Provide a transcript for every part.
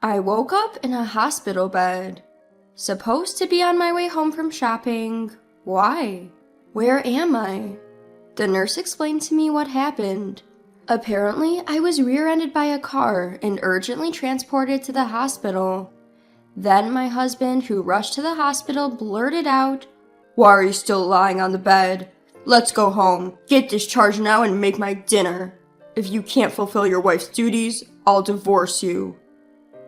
I woke up in a hospital bed. Supposed to be on my way home from shopping. Why? Where am I? The nurse explained to me what happened. Apparently, I was rear-ended by a car and urgently transported to the hospital. Then my husband, who rushed to the hospital, blurted out, "Why are you still lying on the bed? Let's go home. Get discharged now and make my dinner. If you can't fulfill your wife's duties, I'll divorce you."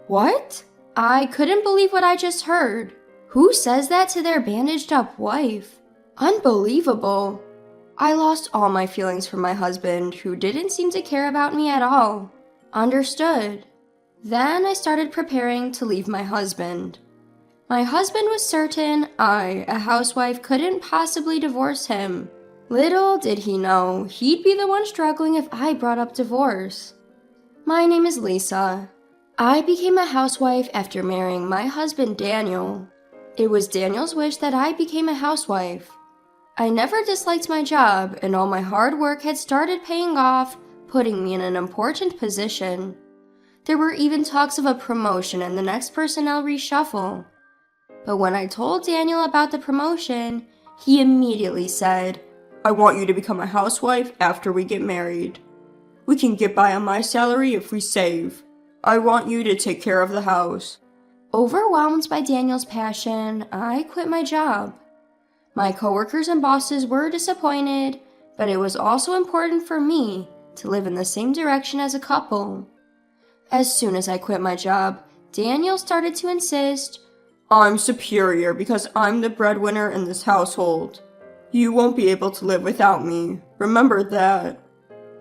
What? I couldn't believe what I just heard. Who says that to their bandaged-up wife? Unbelievable. I lost all my feelings for my husband, who didn't seem to care about me at all. Understood. Then I started preparing to leave my husband. My husband was certain I, a housewife, couldn't possibly divorce him. Little did he know he'd be the one struggling if I brought up divorce. My name is Lisa. I became a housewife after marrying my husband Daniel. It was Daniel's wish that I became a housewife. I never disliked my job, and all my hard work had started paying off, putting me in an important position. There were even talks of a promotion and the next personnel reshuffle. But when I told Daniel about the promotion, he immediately said, "I want you to become a housewife after we get married. We can get by on my salary if we save. I want you to take care of the house." Overwhelmed by Daniel's passion, I quit my job. My coworkers and bosses were disappointed, but it was also important for me to live in the same direction as a couple. As soon as I quit my job, Daniel started to insist, "I'm superior because I'm the breadwinner in this household. You won't be able to live without me. Remember that."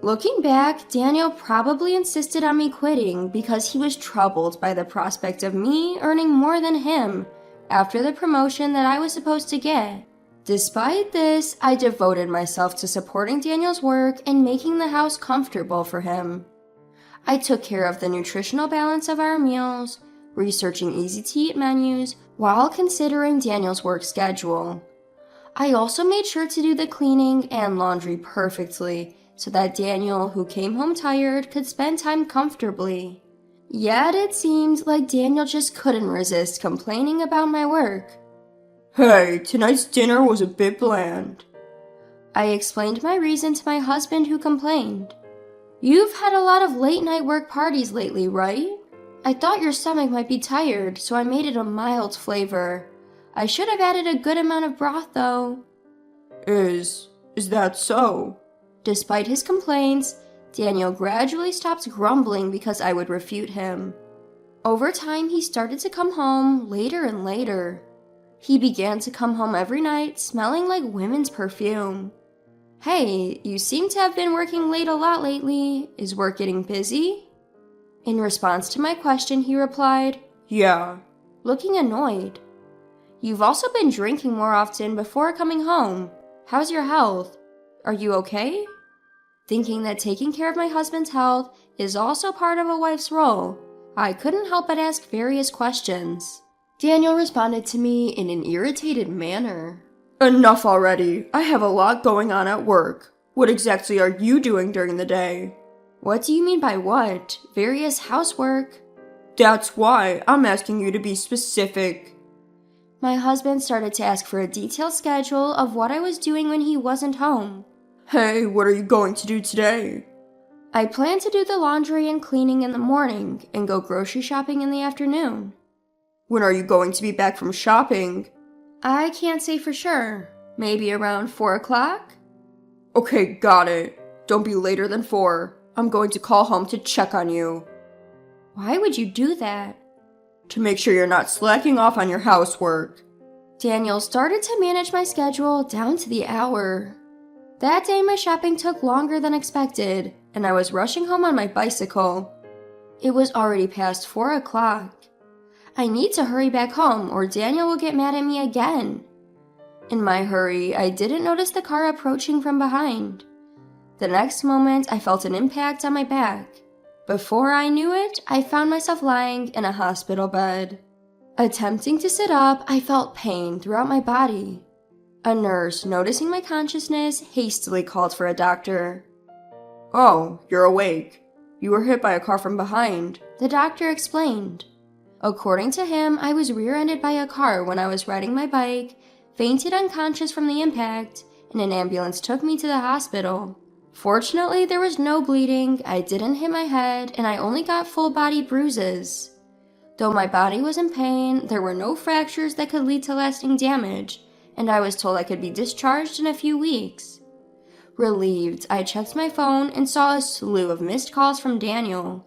Looking back, Daniel probably insisted on me quitting because he was troubled by the prospect of me earning more than him after the promotion that I was supposed to get. Despite this, I devoted myself to supporting Daniel's work and making the house comfortable for him. I took care of the nutritional balance of our meals, researching easy-to-eat menus while considering Daniel's work schedule. I also made sure to do the cleaning and laundry perfectly, so that Daniel, who came home tired, could spend time comfortably. Yet it seemed like Daniel just couldn't resist complaining about my work. "Hey, tonight's dinner was a bit bland." I explained my reason to my husband, who complained. "You've had a lot of late-night work parties lately, right? I thought your stomach might be tired, so I made it a mild flavor. I should have added a good amount of broth, though." Is that so?" Despite his complaints, Daniel gradually stopped grumbling because I would refute him. Over time, he started to come home later and later. He began to come home every night smelling like women's perfume. "Hey, you seem to have been working late a lot lately. Is work getting busy?" In response to my question, he replied, "Yeah," looking annoyed. "You've also been drinking more often before coming home. How's your health? Are you okay?" Thinking that taking care of my husband's health is also part of a wife's role, I couldn't help but ask various questions. Daniel responded to me in an irritated manner. "Enough already. I have a lot going on at work. What exactly are you doing during the day?" "What do you mean by what? Various housework?" "That's why I'm asking you to be specific." My husband started to ask for a detailed schedule of what I was doing when he wasn't home. "Hey, what are you going to do today?" "I plan to do the laundry and cleaning in the morning and go grocery shopping in the afternoon." "When are you going to be back from shopping?" "I can't say for sure. Maybe around 4 o'clock? "Okay, got it. Don't be later than 4. I'm going to call home to check on you." "Why would you do that?" "To make sure you're not slacking off on your housework." Daniel started to manage my schedule down to the hour. That day my shopping took longer than expected, and I was rushing home on my bicycle. It was already past 4 o'clock. I need to hurry back home or Daniel will get mad at me again. In my hurry, I didn't notice the car approaching from behind. The next moment, I felt an impact on my back. Before I knew it, I found myself lying in a hospital bed. Attempting to sit up, I felt pain throughout my body. A nurse, noticing my consciousness, hastily called for a doctor. "Oh, you're awake. You were hit by a car from behind," the doctor explained. According to him, I was rear-ended by a car when I was riding my bike, fainted unconscious from the impact, and an ambulance took me to the hospital. Fortunately, there was no bleeding, I didn't hit my head, and I only got full-body bruises. Though my body was in pain, there were no fractures that could lead to lasting damage, and I was told I could be discharged in a few weeks. Relieved, I checked my phone and saw a slew of missed calls from Daniel.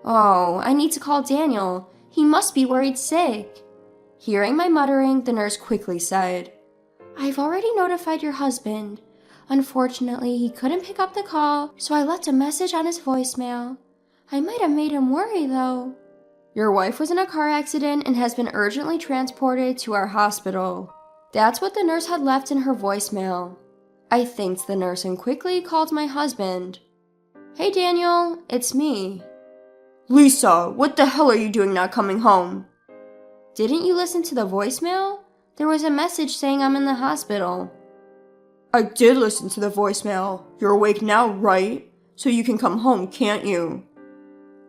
Oh, I need to call Daniel. He must be worried sick. Hearing my muttering, the nurse quickly said, I've already notified your husband. Unfortunately, he couldn't pick up the call, so I left a message on his voicemail. I might have made him worry, though. Your wife was in a car accident and has been urgently transported to our hospital. That's what the nurse had left in her voicemail. I thanked the nurse and quickly called my husband. Hey Daniel, it's me. Lisa, what the hell are you doing not coming home? Didn't you listen to the voicemail? There was a message saying I'm in the hospital. I did listen to the voicemail. You're awake now, right? So you can come home, can't you?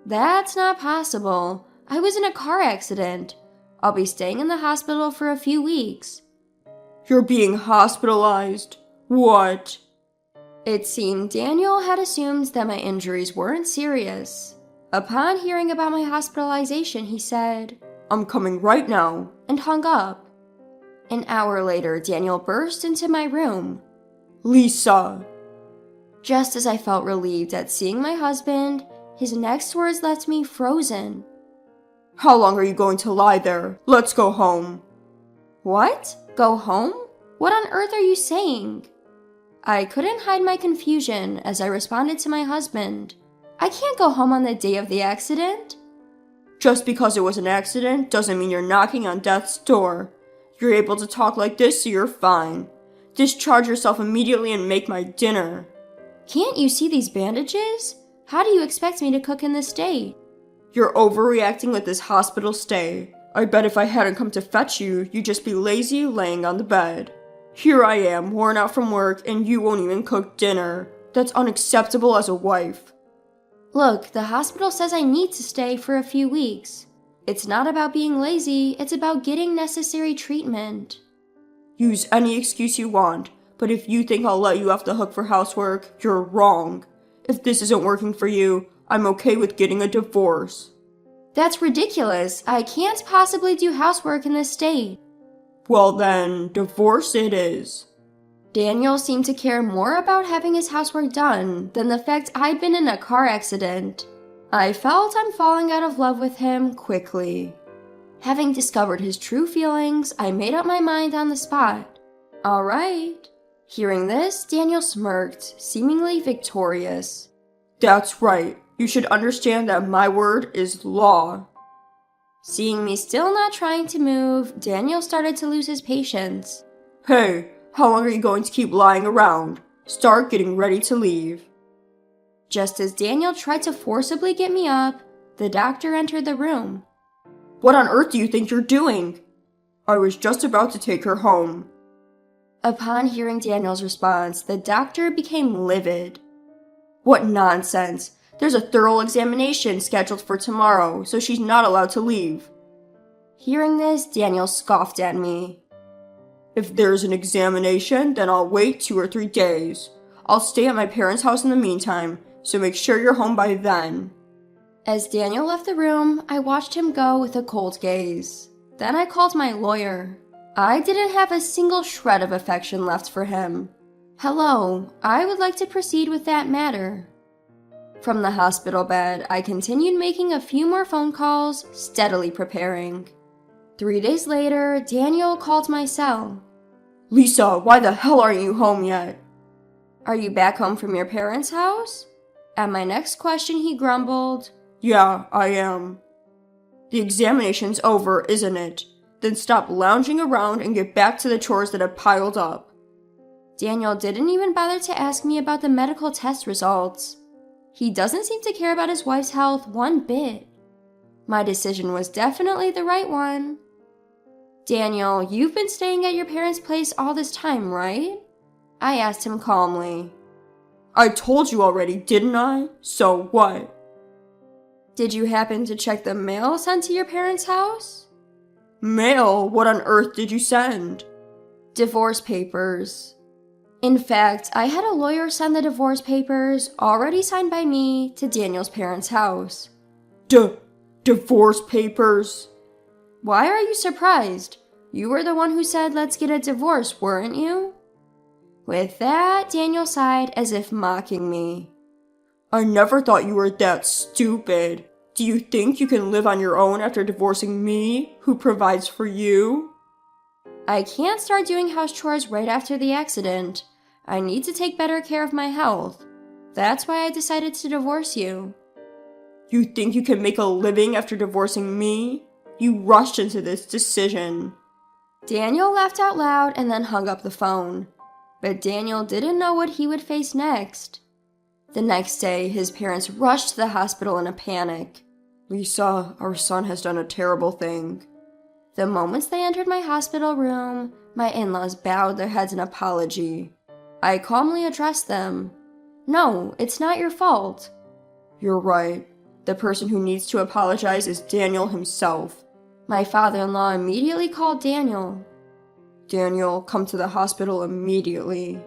That's not possible. I was in a car accident. I'll be staying in the hospital for a few weeks. You're being hospitalized? What? It seemed Daniel had assumed that my injuries weren't serious. Upon hearing about my hospitalization, he said, I'm coming right now, and hung up. An hour later, Daniel burst into my room. Lisa! Just as I felt relieved at seeing my husband, his next words left me frozen. How long are you going to lie there? Let's go home. What? Go home? What on earth are you saying? I couldn't hide my confusion as I responded to my husband. I can't go home on the day of the accident. Just because it was an accident doesn't mean you're knocking on death's door. You're able to talk like this, so you're fine. Discharge yourself immediately and make my dinner. Can't you see these bandages? How do you expect me to cook in this state? You're overreacting with this hospital stay. I bet if I hadn't come to fetch you, you'd just be lazy laying on the bed. Here I am, worn out from work, and you won't even cook dinner. That's unacceptable as a wife. Look, the hospital says I need to stay for a few weeks. It's not about being lazy, it's about getting necessary treatment. Use any excuse you want, but if you think I'll let you off the hook for housework, you're wrong. If this isn't working for you, I'm okay with getting a divorce. That's ridiculous. I can't possibly do housework in this state. Well then, divorce it is. Daniel seemed to care more about having his housework done than the fact I'd been in a car accident. I felt I'm falling out of love with him quickly. Having discovered his true feelings, I made up my mind on the spot. All right. Hearing this, Daniel smirked, seemingly victorious. That's right. You should understand that my word is law. Seeing me still not trying to move, Daniel started to lose his patience. Hey, how long are you going to keep lying around? Start getting ready to leave. Just as Daniel tried to forcibly get me up, the doctor entered the room. What on earth do you think you're doing? I was just about to take her home. Upon hearing Daniel's response, the doctor became livid. What nonsense! There's a thorough examination scheduled for tomorrow, so she's not allowed to leave. Hearing this, Daniel scoffed at me. If there's an examination, then I'll wait 2 or 3 days. I'll stay at my parents' house in the meantime, so make sure you're home by then. As Daniel left the room, I watched him go with a cold gaze. Then I called my lawyer. I didn't have a single shred of affection left for him. Hello, I would like to proceed with that matter. From the hospital bed, I continued making a few more phone calls, steadily preparing. 3 days later, Daniel called my cell. Lisa, why the hell aren't you home yet? Are you back home from your parents' house? At my next question, he grumbled. Yeah, I am. The examination's over, isn't it? Then stop lounging around and get back to the chores that have piled up. Daniel didn't even bother to ask me about the medical test results. He doesn't seem to care about his wife's health one bit. My decision was definitely the right one. Daniel, you've been staying at your parents' place all this time, right? I asked him calmly. I told you already, didn't I? So what? Did you happen to check the mail sent to your parents' house? Mail? What on earth did you send? Divorce papers. In fact, I had a lawyer send the divorce papers, already signed by me, to Daniel's parents' house. Divorce papers? Why are you surprised? You were the one who said let's get a divorce, weren't you? With that, Daniel sighed as if mocking me. I never thought you were that stupid. Do you think you can live on your own after divorcing me, who provides for you? I can't start doing house chores right after the accident. I need to take better care of my health. That's why I decided to divorce you. You think you can make a living after divorcing me? You rushed into this decision. Daniel laughed out loud and then hung up the phone. But Daniel didn't know what he would face next. The next day, his parents rushed to the hospital in a panic. Lisa, our son has done a terrible thing. The moment they entered my hospital room, my in-laws bowed their heads in apology. I calmly addressed them. No, it's not your fault. You're right. The person who needs to apologize is Daniel himself. My father-in-law immediately called Daniel. Daniel, come to the hospital immediately.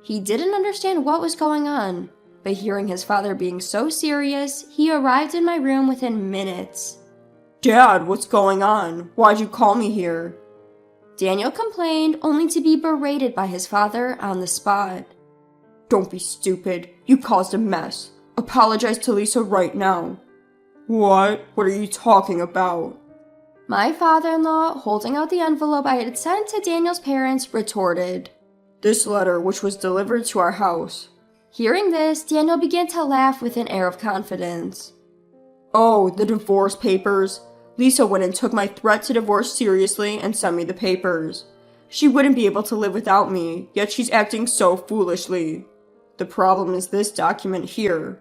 He didn't understand what was going on, but hearing his father being so serious, he arrived in my room within minutes. Dad, what's going on? Why'd you call me here? Daniel complained, only to be berated by his father on the spot. Don't be stupid. You caused a mess. Apologize to Lisa right now. What? What are you talking about? My father-in-law, holding out the envelope I had sent to Daniel's parents, retorted. This letter, which was delivered to our house. Hearing this, Daniel began to laugh with an air of confidence. Oh, the divorce papers. Lisa went and took my threat to divorce seriously and sent me the papers. She wouldn't be able to live without me, yet she's acting so foolishly. The problem is this document here.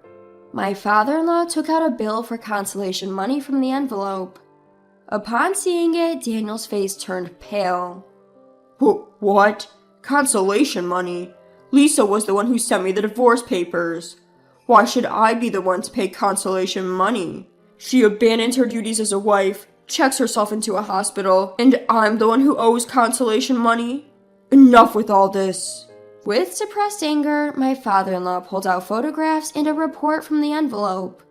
My father-in-law took out a bill for consolation money from the envelope. Upon seeing it, Daniel's face turned pale. What? Consolation money? Lisa was the one who sent me the divorce papers. Why should I be the one to pay consolation money? She abandoned her duties as a wife, checks herself into a hospital, and I'm the one who owes consolation money? Enough with all this. With suppressed anger, my father-in-law pulled out photographs and a report from the envelope.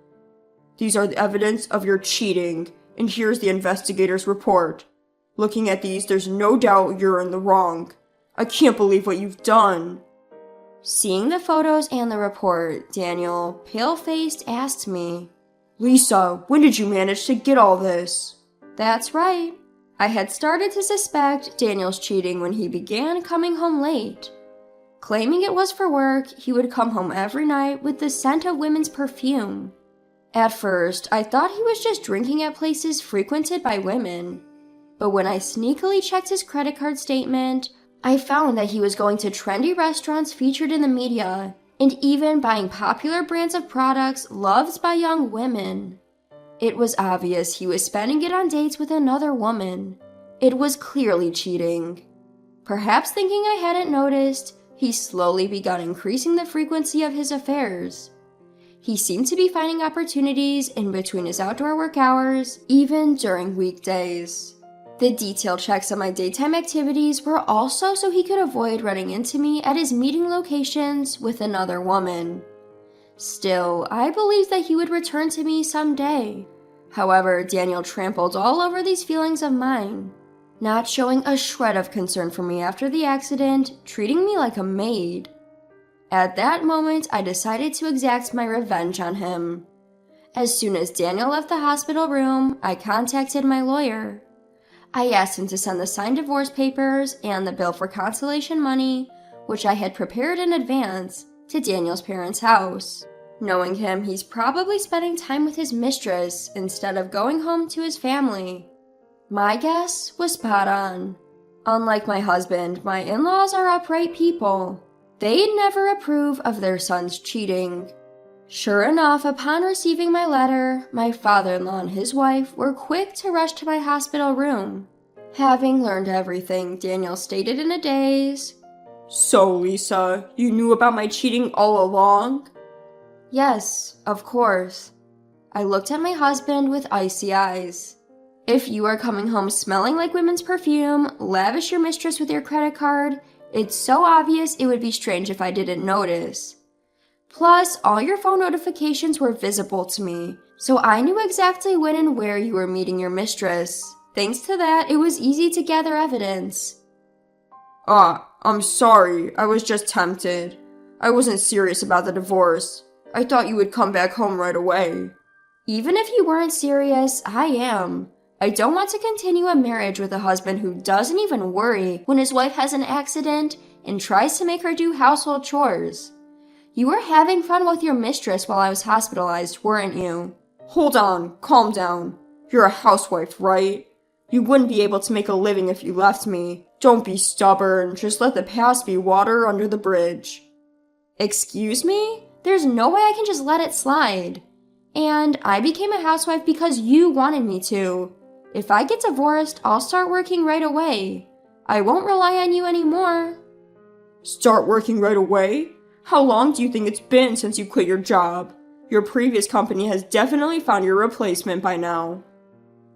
These are the evidence of your cheating, and here's the investigator's report. Looking at these, there's no doubt you're in the wrong. I can't believe what you've done. Seeing the photos and the report, Daniel, pale-faced, asked me, Lisa, when did you manage to get all this? That's right. I had started to suspect Daniel's cheating when he began coming home late. Claiming it was for work, he would come home every night with the scent of women's perfume. At first, I thought he was just drinking at places frequented by women. But when I sneakily checked his credit card statement, I found that he was going to trendy restaurants featured in the media, and even buying popular brands of products loved by young women. It was obvious he was spending it on dates with another woman. It was clearly cheating. Perhaps thinking I hadn't noticed, he slowly began increasing the frequency of his affairs. He seemed to be finding opportunities in between his outdoor work hours, even during weekdays. The detailed checks on my daytime activities were also so he could avoid running into me at his meeting locations with another woman. Still, I believed that he would return to me someday. However, Daniel trampled all over these feelings of mine, not showing a shred of concern for me after the accident, treating me like a maid. At that moment, I decided to exact my revenge on him. As soon as Daniel left the hospital room, I contacted my lawyer. I asked him to send the signed divorce papers and the bill for consolation money, which I had prepared in advance, to Daniel's parents' house. Knowing him, he's probably spending time with his mistress instead of going home to his family. My guess was spot on. Unlike my husband, my in-laws are upright people. They'd never approve of their son's cheating. Sure enough, upon receiving my letter, my father-in-law and his wife were quick to rush to my hospital room. Having learned everything, Daniel stated in a daze, So, Lisa, you knew about my cheating all along? Yes, of course. I looked at my husband with icy eyes. If you are coming home smelling like women's perfume, lavish your mistress with your credit card, it's so obvious it would be strange if I didn't notice. Plus, all your phone notifications were visible to me, so I knew exactly when and where you were meeting your mistress. Thanks to that, it was easy to gather evidence. I'm sorry. I was just tempted. I wasn't serious about the divorce. I thought you would come back home right away. Even if you weren't serious, I am. I don't want to continue a marriage with a husband who doesn't even worry when his wife has an accident and tries to make her do household chores. You were having fun with your mistress while I was hospitalized, weren't you? Hold on, calm down. You're a housewife, right? You wouldn't be able to make a living if you left me. Don't be stubborn, just let the past be water under the bridge. Excuse me? There's no way I can just let it slide. And I became a housewife because you wanted me to. If I get divorced, I'll start working right away. I won't rely on you anymore. Start working right away? How long do you think it's been since you quit your job? Your previous company has definitely found your replacement by now.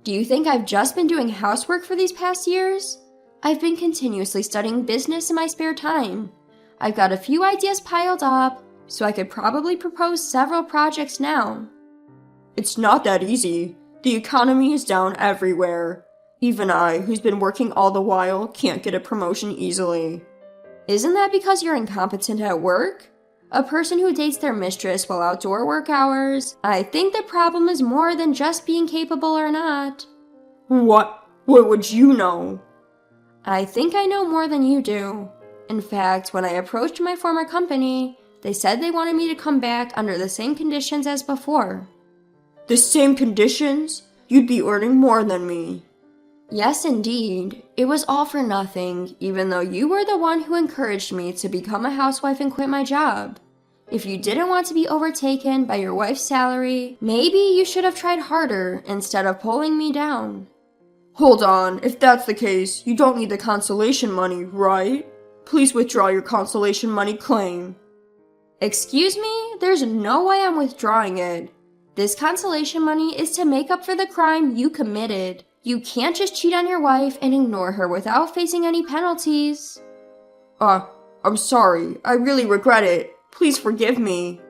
Do you think I've just been doing housework for these past years? I've been continuously studying business in my spare time. I've got a few ideas piled up, so I could probably propose several projects now. It's not that easy. The economy is down everywhere. Even I, who's been working all the while, can't get a promotion easily. Isn't that because you're incompetent at work? A person who dates their mistress while outdoor work hours? I think the problem is more than just being capable or not. What? What would you know? I think I know more than you do. In fact, when I approached my former company, they said they wanted me to come back under the same conditions as before. The same conditions? You'd be earning more than me. Yes, indeed. It was all for nothing, even though you were the one who encouraged me to become a housewife and quit my job. If you didn't want to be overtaken by your wife's salary, maybe you should have tried harder instead of pulling me down. Hold on, if that's the case, you don't need the consolation money, right? Please withdraw your consolation money claim. Excuse me? There's no way I'm withdrawing it. This consolation money is to make up for the crime you committed. You can't just cheat on your wife and ignore her without facing any penalties. I'm sorry. I really regret it. Please forgive me.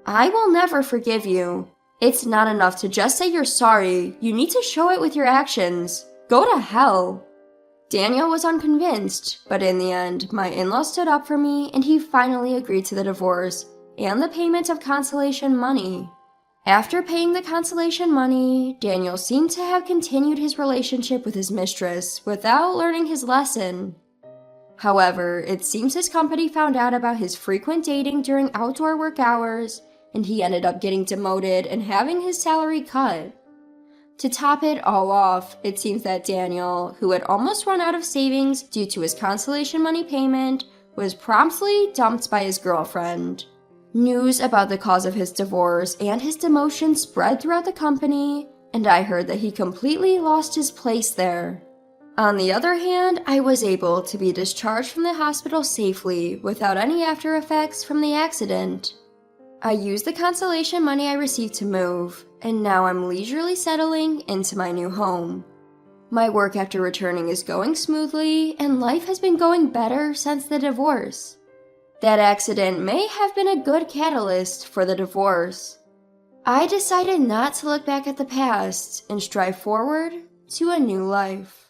I will never forgive you. It's not enough to just say you're sorry. You need to show it with your actions. Go to hell. Daniel was unconvinced, but in the end, my in-law stood up for me and he finally agreed to the divorce and the payment of consolation money. After paying the consolation money, Daniel seemed to have continued his relationship with his mistress without learning his lesson. However, it seems his company found out about his frequent dating during outdoor work hours, and he ended up getting demoted and having his salary cut. To top it all off, it seems that Daniel, who had almost run out of savings due to his consolation money payment, was promptly dumped by his girlfriend. News about the cause of his divorce and his demotion spread throughout the company, and I heard that he completely lost his place there. On the other hand, I was able to be discharged from the hospital safely without any after effects from the accident. I used the consolation money I received to move, and now I'm leisurely settling into my new home. My work after returning is going smoothly, and life has been going better since the divorce. That accident may have been a good catalyst for the divorce. I decided not to look back at the past and strive forward to a new life.